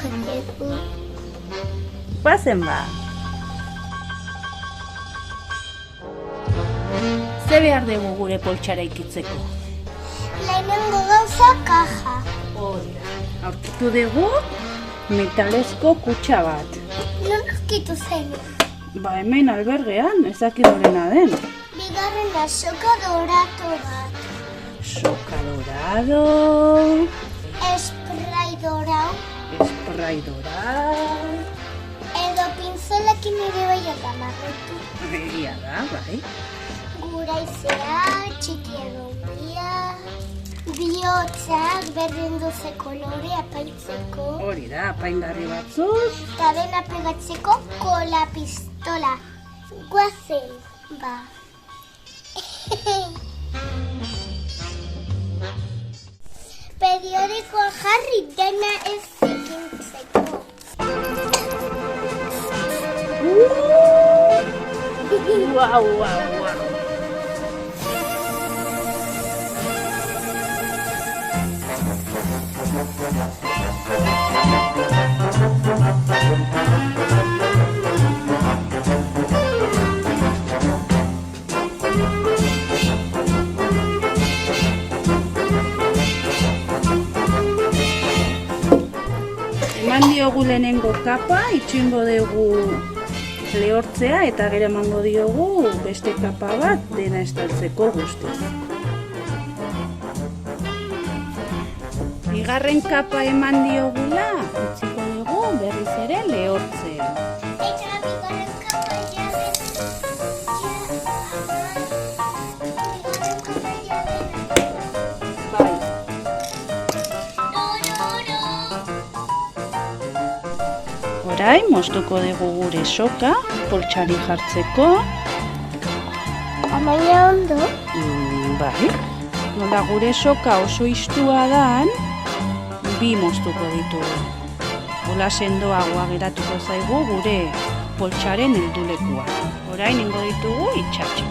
dugu. Bazen ba. Ze behar dugu gure poltsara ikitzeko? Lehenengo gauza kaja. Hori da. Aurkitu dugu metalezko kutxa bat. Non aurkitu zen? Ba hemen albergean, ez dakit norena den. Bigarrena soka doratu bat. Soka dorado, Esprai dorau. esprai dorado. Edo pinzelekin ere bai agamarretu. Egia da, bai. Guraizea, txiki edo handia. Bihotzak berdin duze kolore apaitzeko. Hori da, apaingarri batzuk. Eta dena pegatzeko kola pistola. Guazen, ba. Periodikoa jarri dena ez zikintzeko. Wow, wow, wow. Eman diogu lehenengo kapa, itxingo dugu lehortzea eta gero emango diogu beste kapa bat dena estaltzeko guztiz. Bigarren kapa eman diogula, utziko dugu berriz ere lehortzea. Eta bigarren kapa Bai. Orain moztuko dugu gure soka, poltsari jartzeko. Amaia ondo. Bai. Nola gure soka oso istua dan, bi moztuko ditugu. Hola sendoagoa geratuko zaigu gure poltsaren heldulekua. Orain ingo ditugu itxatxo.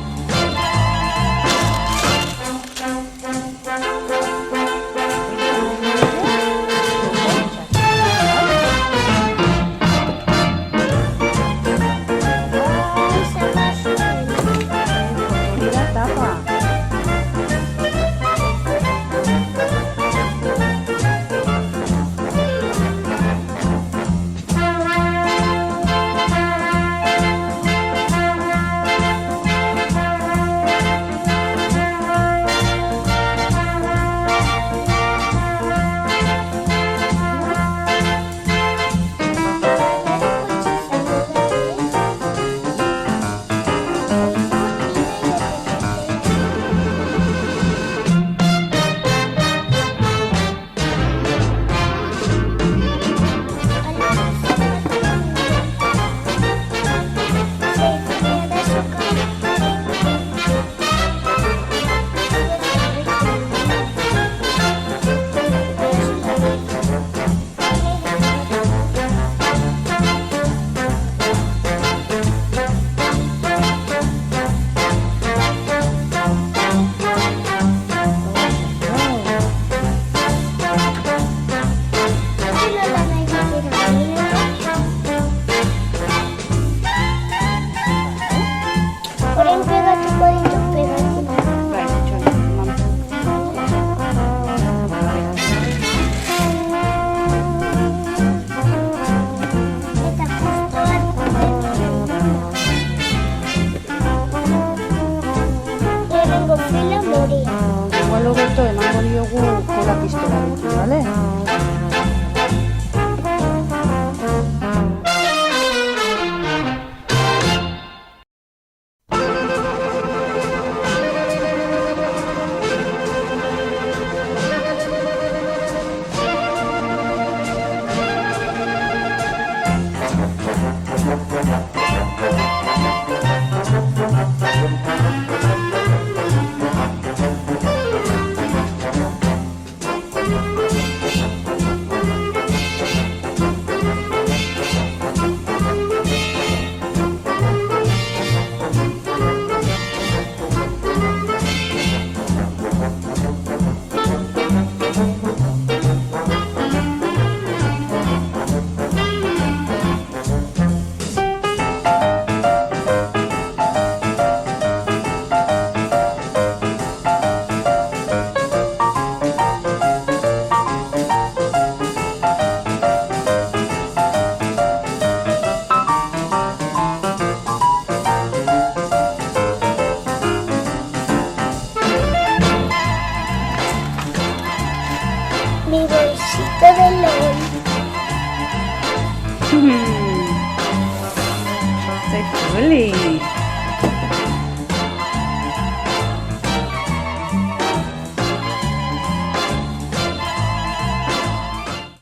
Emango diogu kola pistola ditu, bale? osito de LOL. Say Polly.